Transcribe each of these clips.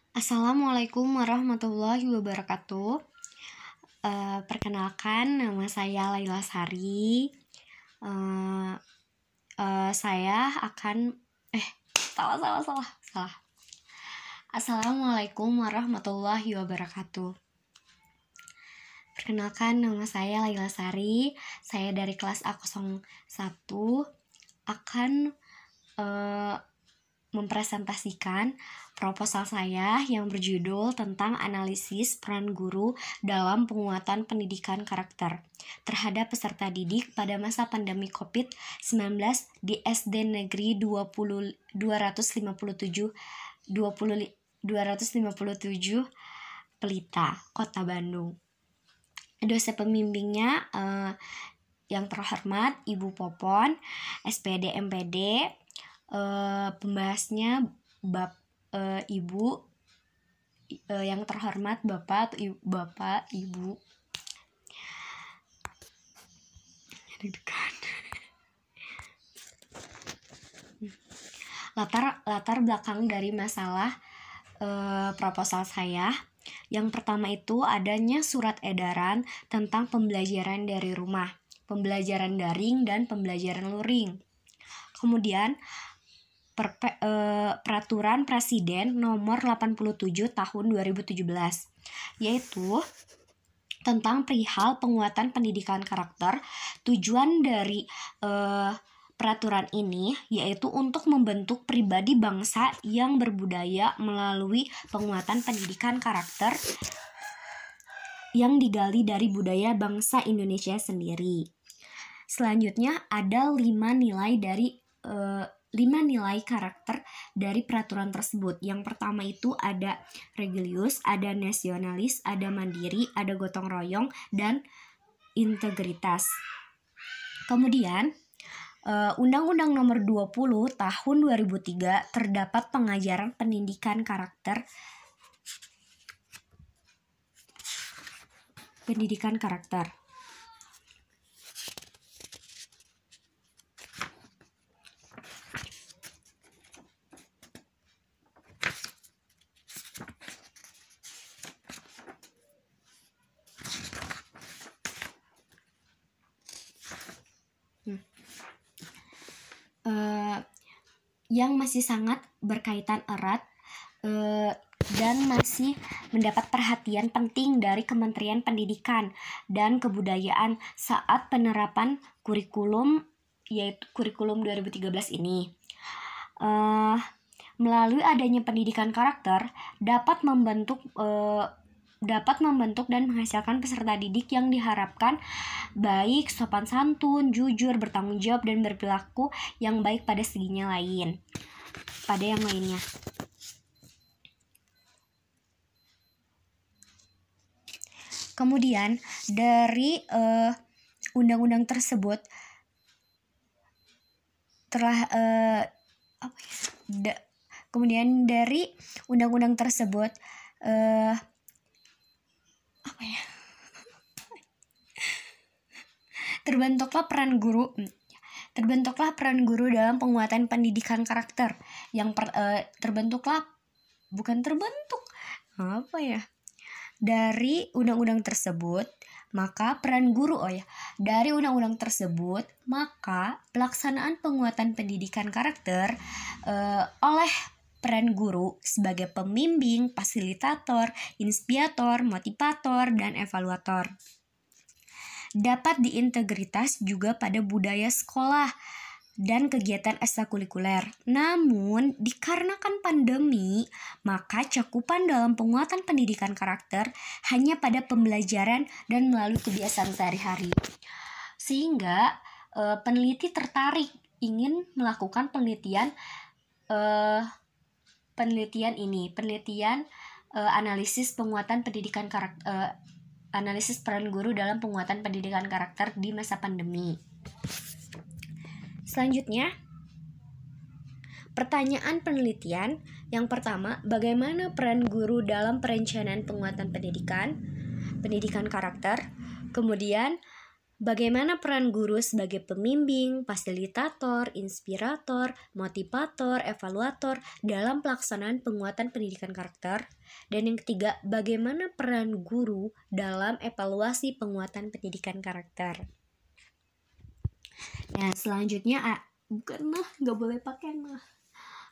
Assalamualaikum warahmatullahi wabarakatuh. Perkenalkan, nama saya Laila Sari. Saya akan salah. Assalamualaikum warahmatullahi wabarakatuh. Perkenalkan, nama saya Laila Sari. Saya dari kelas A01 akan mempresentasikan proposal saya yang berjudul tentang analisis peran guru dalam penguatan pendidikan karakter terhadap peserta didik pada masa pandemi COVID-19 di SD Negeri 257 Pelita, Kota Bandung. Dosen pembimbingnya yang terhormat Ibu Popon, SPD MPD. Pembahasnya Ibu yang terhormat Bapak Ibu. Latar belakang dari masalah proposal saya. Yang pertama itu adanya surat edaran tentang pembelajaran dari rumah, pembelajaran daring dan pembelajaran luring. Kemudian Peraturan Presiden Nomor 87 Tahun 2017, yaitu tentang perihal penguatan pendidikan karakter. Tujuan dari peraturan ini yaitu untuk membentuk pribadi bangsa yang berbudaya melalui penguatan pendidikan karakter yang digali dari budaya bangsa Indonesia sendiri. Selanjutnya ada 5 nilai karakter dari peraturan tersebut. Yang pertama itu ada religius, ada nasionalis, ada mandiri, ada gotong royong, dan integritas. Kemudian Undang-Undang Nomor 20 Tahun 2003 terdapat pengajaran pendidikan karakter. Yang masih sangat berkaitan erat dan masih mendapat perhatian penting dari Kementerian Pendidikan dan Kebudayaan saat penerapan kurikulum, yaitu kurikulum 2013 ini. Melalui adanya pendidikan karakter dapat membentuk dan menghasilkan peserta didik yang diharapkan baik, sopan santun, jujur, bertanggung jawab, dan berperilaku yang baik pada yang lainnya. Kemudian dari undang-undang tersebut terbentuklah peran guru dalam penguatan pendidikan karakter. Dari undang-undang tersebut, maka pelaksanaan penguatan pendidikan karakter oleh peran guru sebagai pembimbing, fasilitator, inspirator, motivator, dan evaluator dapat diintegritas juga pada budaya sekolah dan kegiatan ekstrakurikuler. Namun, dikarenakan pandemi, maka cakupan dalam penguatan pendidikan karakter hanya pada pembelajaran dan melalui kebiasaan sehari-hari. Sehingga peneliti tertarik ingin melakukan penelitian analisis penguatan pendidikan karakter, analisis peran guru dalam penguatan pendidikan karakter di masa pandemi. Selanjutnya, pertanyaan penelitian. Yang pertama, bagaimana peran guru dalam perencanaan penguatan pendidikan karakter? Kemudian, Bagaimana peran guru sebagai pembimbing, fasilitator, inspirator, motivator, evaluator dalam pelaksanaan penguatan pendidikan karakter? Dan yang ketiga, bagaimana peran guru dalam evaluasi penguatan pendidikan karakter? Nah, selanjutnya bukan nggak boleh pakai nah.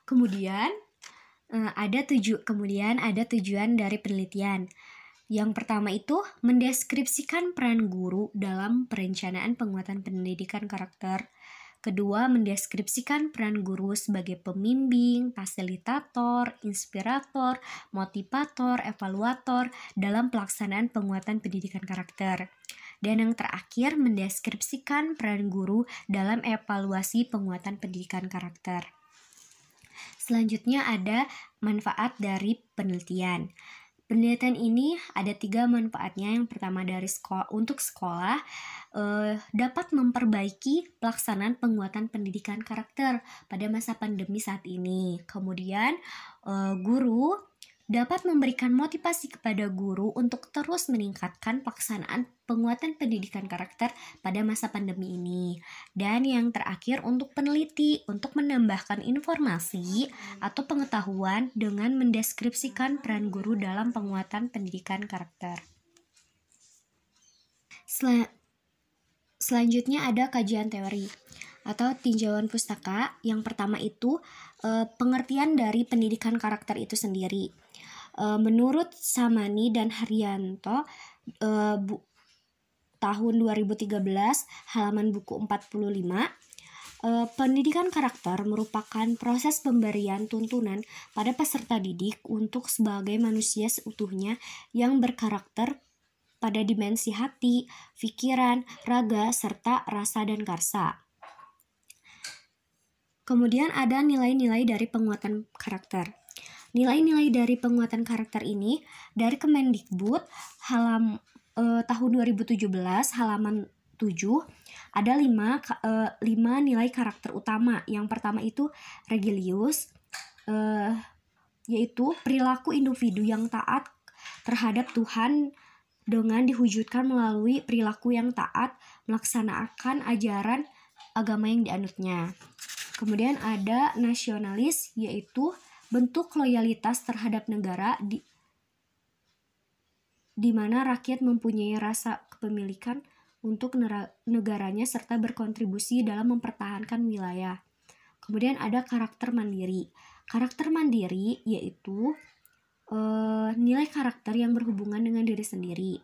Kemudian ada tujuan dari penelitian. Yang pertama itu mendeskripsikan peran guru dalam perencanaan penguatan pendidikan karakter. Kedua, mendeskripsikan peran guru sebagai pembimbing, fasilitator, inspirator, motivator, evaluator dalam pelaksanaan penguatan pendidikan karakter. Dan yang terakhir, mendeskripsikan peran guru dalam evaluasi penguatan pendidikan karakter. Selanjutnya ada manfaat dari penelitian. Penelitian ini ada 3 manfaatnya. Yang pertama untuk sekolah dapat memperbaiki pelaksanaan penguatan pendidikan karakter pada masa pandemi saat ini. Kemudian guru dapat memberikan motivasi kepada guru untuk terus meningkatkan pelaksanaan penguatan pendidikan karakter pada masa pandemi ini. Dan yang terakhir untuk peneliti, untuk menambahkan informasi atau pengetahuan dengan mendeskripsikan peran guru dalam penguatan pendidikan karakter. Selanjutnya ada kajian teori atau tinjauan pustaka. Yang pertama itu pengertian dari pendidikan karakter itu sendiri. Menurut Samani dan Haryanto tahun 2013 halaman buku 45, pendidikan karakter merupakan proses pemberian tuntunan pada peserta didik untuk sebagai manusia seutuhnya yang berkarakter pada dimensi hati, pikiran, raga, serta rasa dan karsa. Kemudian ada nilai-nilai dari penguatan karakter. Nilai-nilai dari penguatan karakter ini dari Kemendikbud tahun 2017 halaman 7 ada 5 nilai karakter utama. Yang pertama itu Regilius, yaitu perilaku individu yang taat terhadap Tuhan dengan diwujudkan melalui perilaku yang taat melaksanakan ajaran agama yang dianutnya. Kemudian ada nasionalis, yaitu bentuk loyalitas terhadap negara di mana rakyat mempunyai rasa kepemilikan untuk negaranya serta berkontribusi dalam mempertahankan wilayah. Kemudian ada karakter mandiri. Karakter mandiri yaitu nilai karakter yang berhubungan dengan diri sendiri,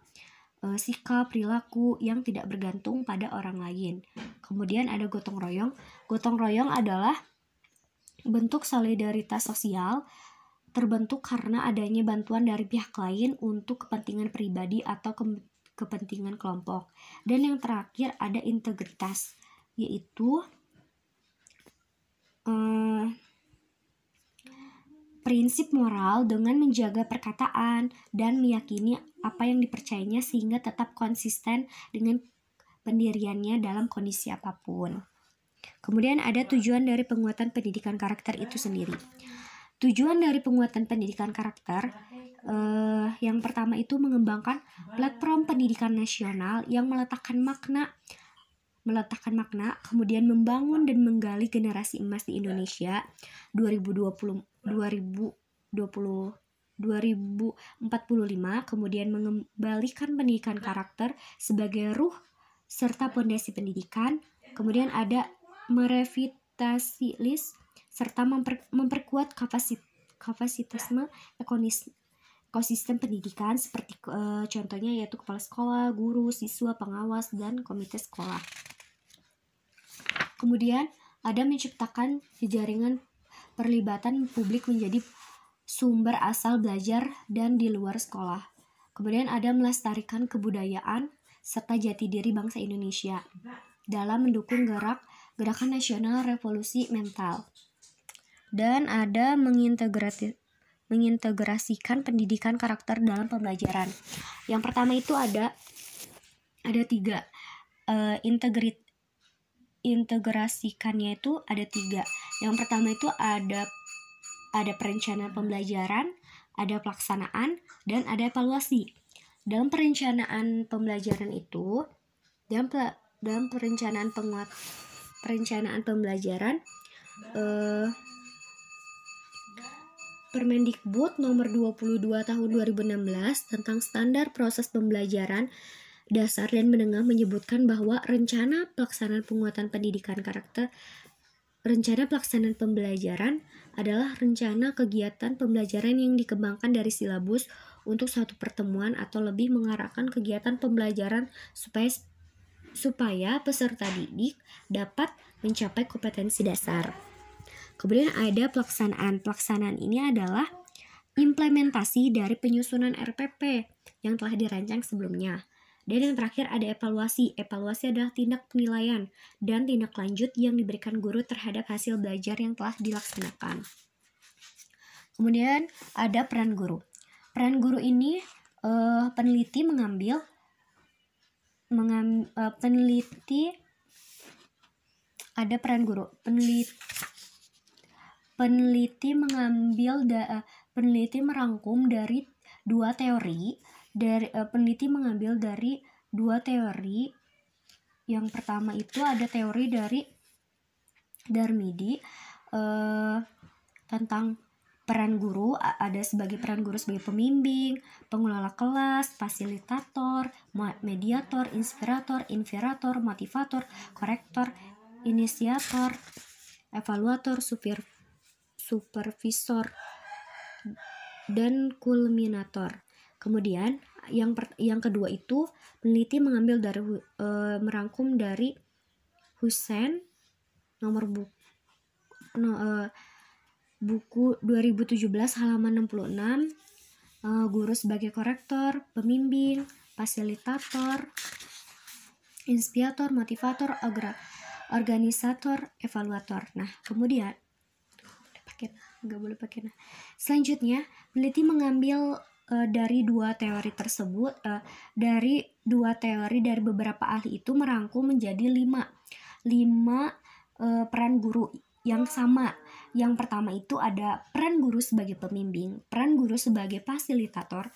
sikap, perilaku yang tidak bergantung pada orang lain. Kemudian ada gotong royong. Gotong royong adalah bentuk solidaritas sosial terbentuk karena adanya bantuan dari pihak lain untuk kepentingan pribadi atau kepentingan kelompok. Dan yang terakhir ada integritas, yaitu prinsip moral dengan menjaga perkataan dan meyakini apa yang dipercayainya sehingga tetap konsisten dengan pendiriannya dalam kondisi apapun. Kemudian ada tujuan dari penguatan pendidikan karakter itu sendiri. Tujuan dari penguatan pendidikan karakter yang pertama itu mengembangkan platform pendidikan nasional yang meletakkan makna, kemudian membangun dan menggali generasi emas di Indonesia 2045, kemudian mengembalikan pendidikan karakter sebagai ruh serta pondasi pendidikan. Kemudian ada merevitalisasi serta memperkuat kapasitasme ekosistem pendidikan seperti contohnya yaitu kepala sekolah, guru, siswa, pengawas, dan komite sekolah. Kemudian ada menciptakan jaringan perlibatan publik menjadi sumber asal belajar dan di luar sekolah. Kemudian ada melestarikan kebudayaan serta jati diri bangsa Indonesia dalam mendukung gerakan nasional revolusi mental. Dan ada mengintegrasikan pendidikan karakter dalam pembelajaran. Yang pertama itu ada 3. Integrasikannya itu ada 3. Yang pertama itu ada perencanaan pembelajaran, ada pelaksanaan, dan ada evaluasi. Dalam perencanaan pembelajaran itu dalam perencanaan pembelajaran, Permendikbud nomor 22 tahun 2016 tentang standar proses pembelajaran dasar dan menengah menyebutkan bahwa rencana pelaksanaan penguatan pendidikan karakter, rencana pelaksanaan pembelajaran adalah rencana kegiatan pembelajaran yang dikembangkan dari silabus untuk satu pertemuan atau lebih mengarahkan kegiatan pembelajaran supaya peserta didik dapat mencapai kompetensi dasar. Kemudian ada pelaksanaan. Pelaksanaan ini adalah implementasi dari penyusunan RPP yang telah dirancang sebelumnya. Dan yang terakhir ada evaluasi. Evaluasi adalah tindak penilaian dan tindak lanjut yang diberikan guru terhadap hasil belajar yang telah dilaksanakan. Kemudian ada peran guru. Peran guru ini peneliti ada peran guru. Peneliti merangkum dari dua teori. Peneliti mengambil dari dua teori. Yang pertama itu ada teori dari Darmidi tentang peran guru. Ada sebagai peran guru sebagai pembimbing, pengelola kelas, fasilitator, mediator, inspirator, invirator, motivator, korektor, inisiator, evaluator, supervisor, dan kulminator. Kemudian yang kedua itu peneliti mengambil dari merangkum dari Hussein nomor buku 2017 halaman 66, guru sebagai korektor, pembimbing, fasilitator, inspirator, motivator, organisator, evaluator. Nah, kemudian selanjutnya peneliti mengambil dari dua teori tersebut, dari beberapa ahli itu merangkum menjadi lima peran guru yang sama. Yang pertama itu ada peran guru sebagai pembimbing, peran guru sebagai fasilitator.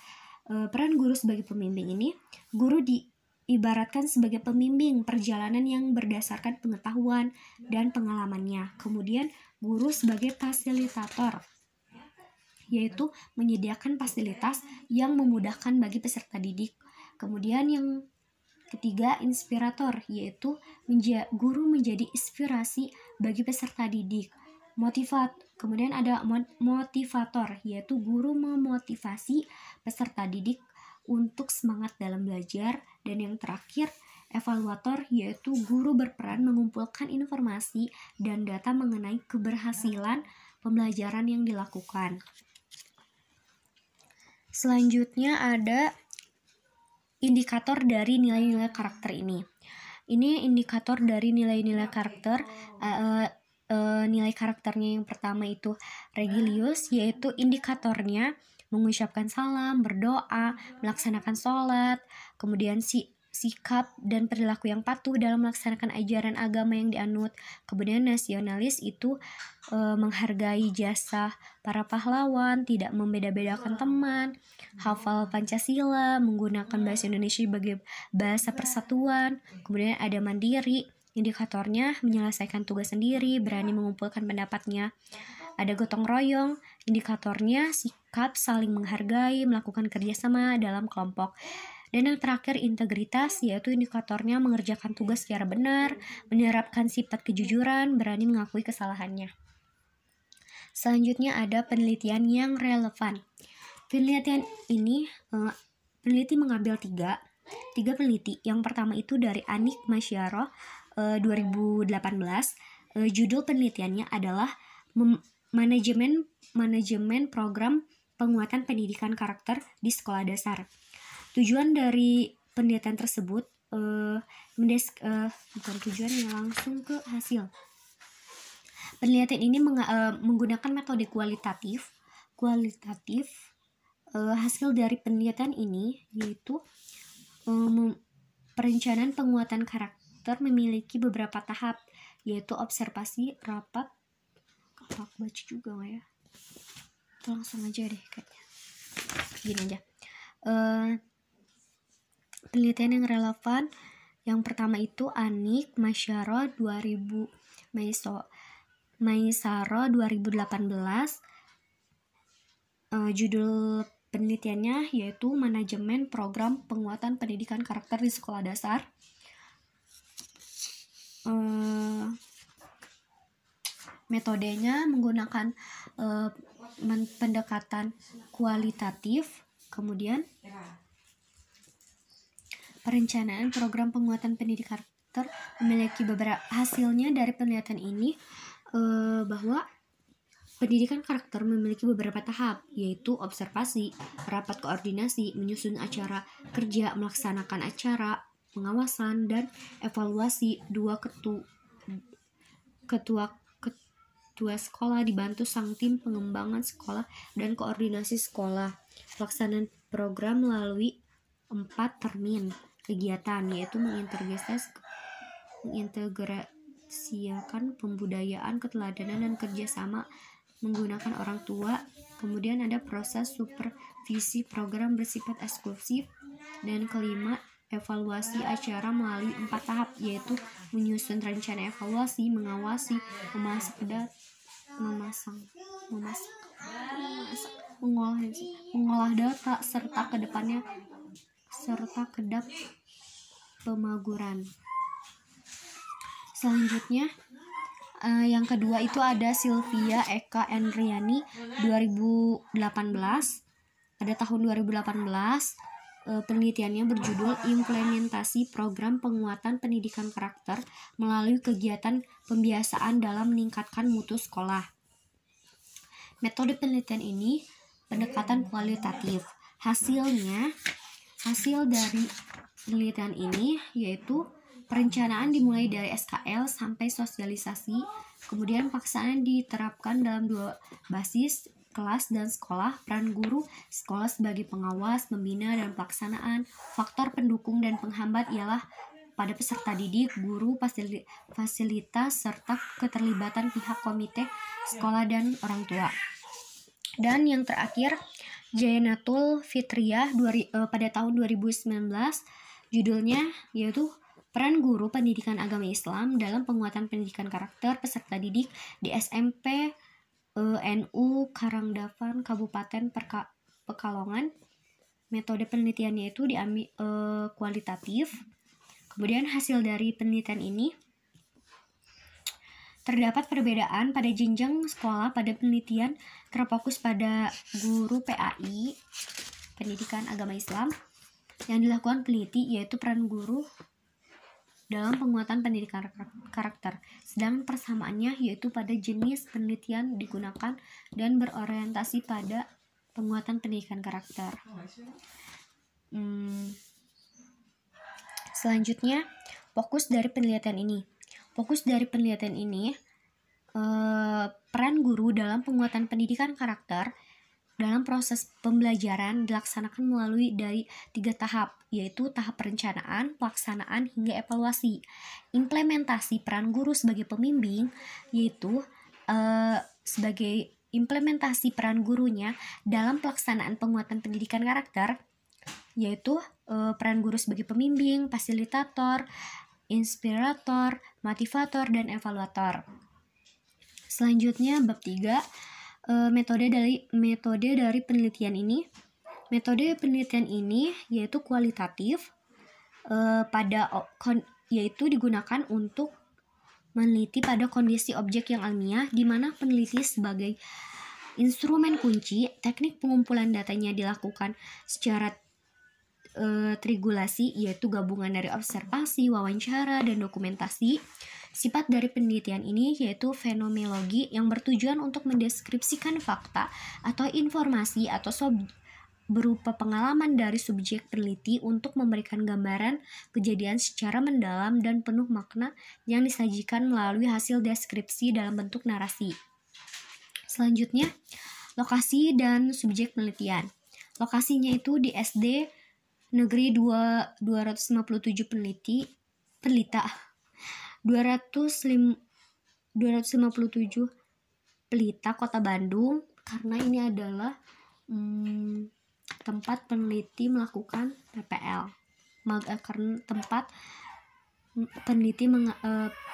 Peran guru sebagai pembimbing ini, guru diibaratkan sebagai pembimbing perjalanan yang berdasarkan pengetahuan dan pengalamannya. Kemudian guru sebagai fasilitator, yaitu menyediakan fasilitas yang memudahkan bagi peserta didik. Kemudian yang ketiga, inspirator, yaitu guru menjadi inspirasi bagi peserta didik. Kemudian ada motivator, yaitu guru memotivasi peserta didik untuk semangat dalam belajar. Dan yang terakhir, evaluator, yaitu guru berperan mengumpulkan informasi dan data mengenai keberhasilan pembelajaran yang dilakukan. Selanjutnya ada indikator dari nilai-nilai karakter ini. Ini indikator dari nilai-nilai karakter. Nilai karakternya yang pertama itu Regilius, yaitu indikatornya mengucapkan salam, berdoa, melaksanakan sholat, kemudian sikap dan perilaku yang patuh dalam melaksanakan ajaran agama yang dianut. Kemudian nasionalis itu menghargai jasa para pahlawan, tidak membeda-bedakan teman, hafal Pancasila, menggunakan bahasa Indonesia sebagai bahasa persatuan. Kemudian ada mandiri, indikatornya menyelesaikan tugas sendiri, berani mengumpulkan pendapatnya. Ada gotong royong, indikatornya sikap saling menghargai, melakukan kerjasama dalam kelompok. Dan yang terakhir integritas, yaitu indikatornya mengerjakan tugas secara benar, menerapkan sifat kejujuran, berani mengakui kesalahannya. Selanjutnya ada penelitian yang relevan. Penelitian ini peneliti mengambil tiga peneliti. Yang pertama itu dari Anik Masyaroh 2018. Judul penelitiannya adalah manajemen program penguatan pendidikan karakter di sekolah dasar. Tujuan dari penelitian tersebut bukan tujuannya, langsung ke hasil. Penelitian ini menggunakan metode kualitatif. Hasil dari penelitian ini yaitu perencanaan penguatan karakter memiliki beberapa tahap, yaitu observasi, rapat. Aku baca juga nggak ya? Langsung aja deh kayaknya. Gini aja. Penelitian yang relevan Yang pertama itu Anik Maisaro 2018. Judul penelitiannya yaitu Manajemen Program Penguatan Pendidikan Karakter di Sekolah Dasar. Metodenya menggunakan pendekatan kualitatif, kemudian perencanaan program penguatan pendidikan karakter memiliki beberapa hasilnya dari penelitian ini bahwa pendidikan karakter memiliki beberapa tahap, yaitu observasi, rapat koordinasi, menyusun acara kerja, melaksanakan acara, pengawasan, dan evaluasi. Ketua sekolah dibantu sang tim pengembangan sekolah dan koordinasi sekolah. Pelaksanaan program melalui 4 termin kegiatan, yaitu mengintegrasikan pembudayaan, keteladanan, dan kerjasama menggunakan orang tua. Kemudian ada proses supervisi program bersifat eksklusif. Dan kelima, evaluasi acara melalui 4 tahap, yaitu menyusun rencana evaluasi, mengawasi, mengolah data, serta kedap pemaguran. Selanjutnya yang kedua itu ada Sylvia Eka Enriani 2018. Pada tahun 2018 penelitiannya berjudul Implementasi Program Penguatan Pendidikan Karakter melalui Kegiatan Pembiasaan dalam Meningkatkan Mutu Sekolah. Metode penelitian ini pendekatan kualitatif. Hasil dari penelitian ini yaitu perencanaan dimulai dari SKL sampai sosialisasi, kemudian pelaksanaan diterapkan dalam 2 basis, kelas dan sekolah, peran guru sekolah sebagai pengawas, pembina, dan pelaksanaan. Faktor pendukung dan penghambat ialah pada peserta didik, guru, fasilitas, serta keterlibatan pihak komite sekolah dan orang tua. Dan yang terakhir, Jainatul Fitriah pada tahun 2019, judulnya yaitu Peran Guru Pendidikan Agama Islam dalam Penguatan Pendidikan Karakter Peserta Didik di SMP NU Karangdapan Kabupaten Pekalongan. Metode penelitiannya itu diambil kualitatif. Kemudian hasil dari penelitian ini terdapat perbedaan pada jenjang sekolah. Pada penelitian terfokus pada guru PAI Pendidikan Agama Islam. Yang dilakukan peneliti yaitu peran guru dalam penguatan pendidikan karakter. Sedangkan persamaannya yaitu pada jenis penelitian digunakan dan berorientasi pada penguatan pendidikan karakter. Selanjutnya, fokus dari penelitian ini. Peran guru dalam penguatan pendidikan karakter dalam proses pembelajaran dilaksanakan melalui dari 3 tahap, yaitu tahap perencanaan, pelaksanaan, hingga evaluasi. Implementasi peran guru sebagai pembimbing, yaitu sebagai implementasi peran gurunya dalam pelaksanaan penguatan pendidikan karakter, yaitu peran guru sebagai pembimbing, fasilitator, inspirator, motivator, dan evaluator. Selanjutnya bab 3, metode dari penelitian ini. Metode penelitian ini yaitu kualitatif, yaitu digunakan untuk meneliti pada kondisi objek yang alamiah, di mana peneliti sebagai instrumen kunci. Teknik pengumpulan datanya dilakukan secara trigulasi, yaitu gabungan dari observasi, wawancara, dan dokumentasi. Sifat dari penelitian ini yaitu fenomenologi yang bertujuan untuk mendeskripsikan fakta atau informasi atau berupa pengalaman dari subjek peneliti untuk memberikan gambaran kejadian secara mendalam dan penuh makna yang disajikan melalui hasil deskripsi dalam bentuk narasi. Selanjutnya, lokasi dan subjek penelitian. Lokasinya itu di SD Negeri 257 Pelita, Kota Bandung, karena ini adalah tempat peneliti melakukan PPL, karena tempat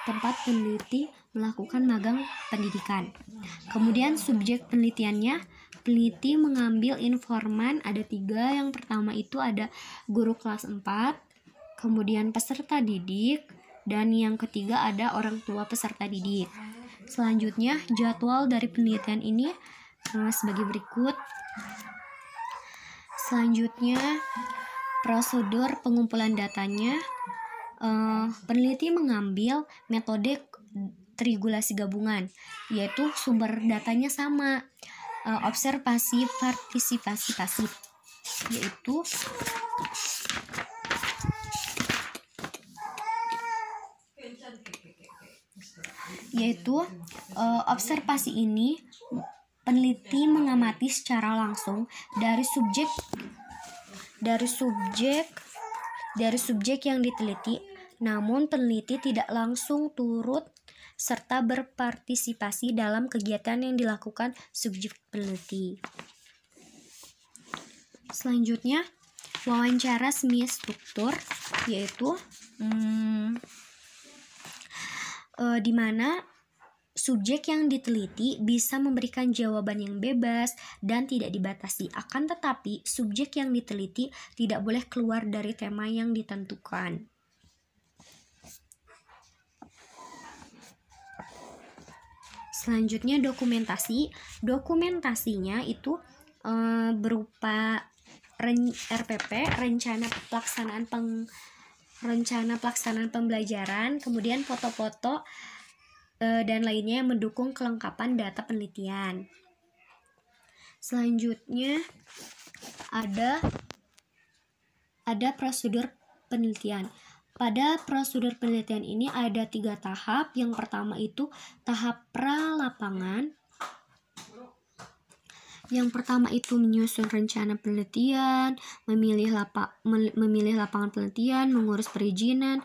tempat peneliti melakukan magang pendidikan. Kemudian subjek penelitiannya, peneliti mengambil informan ada 3. Yang pertama itu ada guru kelas 4, kemudian peserta didik, dan yang ketiga ada orang tua peserta didik. Selanjutnya jadwal dari penelitian ini sebagai berikut. Selanjutnya prosedur pengumpulan datanya. Peneliti mengambil metode triangulasi gabungan, yaitu sumber datanya sama, observasi partisipasi pasif, yaitu observasi ini peneliti mengamati secara langsung dari subjek yang diteliti, namun peneliti tidak langsung turut serta berpartisipasi dalam kegiatan yang dilakukan subjek peneliti. Selanjutnya, wawancara semi struktur, yaitu di mana subjek yang diteliti bisa memberikan jawaban yang bebas dan tidak dibatasi. Akan tetapi, subjek yang diteliti tidak boleh keluar dari tema yang ditentukan. Selanjutnya dokumentasi. Dokumentasinya itu berupa RPP, rencana pelaksanaan pembelajaran, kemudian foto-foto dan lainnya yang mendukung kelengkapan data penelitian. Selanjutnya ada prosedur penelitian. Pada prosedur penelitian ini ada 3 tahap. Yang pertama itu tahap pra-lapangan. Yang pertama itu menyusun rencana penelitian, memilih lapangan penelitian, mengurus perizinan,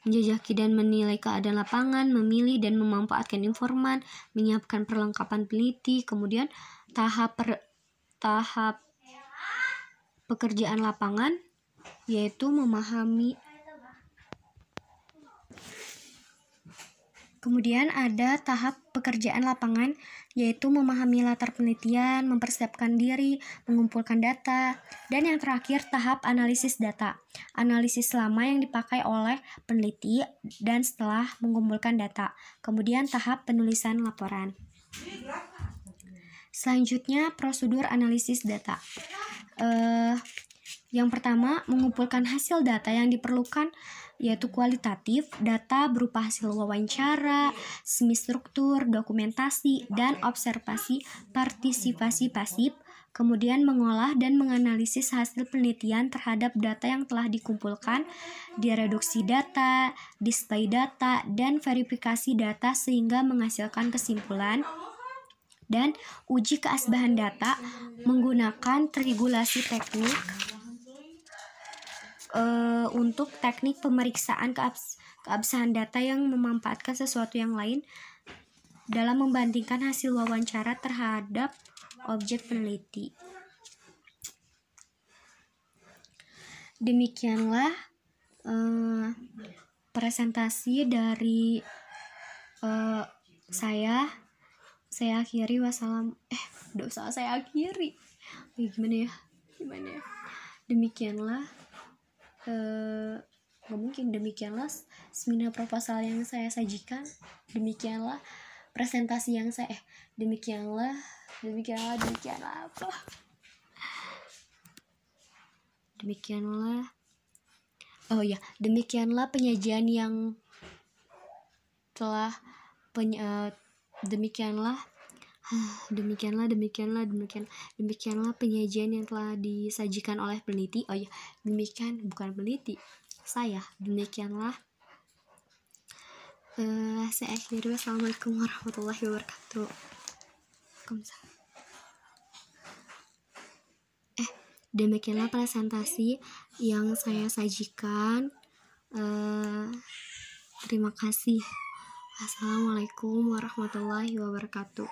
menjajaki dan menilai keadaan lapangan, memilih dan memanfaatkan informan, menyiapkan perlengkapan peneliti. Kemudian tahap pekerjaan lapangan, yaitu memahami. Kemudian ada tahap pekerjaan lapangan, yaitu memahami latar penelitian, mempersiapkan diri, mengumpulkan data, dan yang terakhir tahap analisis data. Analisis lama yang dipakai oleh peneliti dan setelah mengumpulkan data. Kemudian tahap penulisan laporan. Selanjutnya prosedur analisis data. Yang pertama, mengumpulkan hasil data yang diperlukan, yaitu kualitatif, data berupa hasil wawancara, semi struktur, dokumentasi, dan observasi partisipasi pasif. Kemudian mengolah dan menganalisis hasil penelitian terhadap data yang telah dikumpulkan, direduksi data, display data, dan verifikasi data sehingga menghasilkan kesimpulan, dan uji keasbahan data menggunakan triangulasi teknik untuk teknik pemeriksaan keabsahan data yang memanfaatkan sesuatu yang lain dalam membandingkan hasil wawancara terhadap objek peneliti. Demikianlah presentasi dari saya akhiri. Demikianlah demikianlah seminar proposal yang saya sajikan. Demikianlah presentasi yang saya demikianlah penyajian yang telah demikianlah penyajian yang telah disajikan oleh peneliti. Demikianlah saya akhiri. Wassalamualaikum warahmatullahi wabarakatuh. Demikianlah presentasi yang saya sajikan. Terima kasih. Assalamualaikum warahmatullahi wabarakatuh.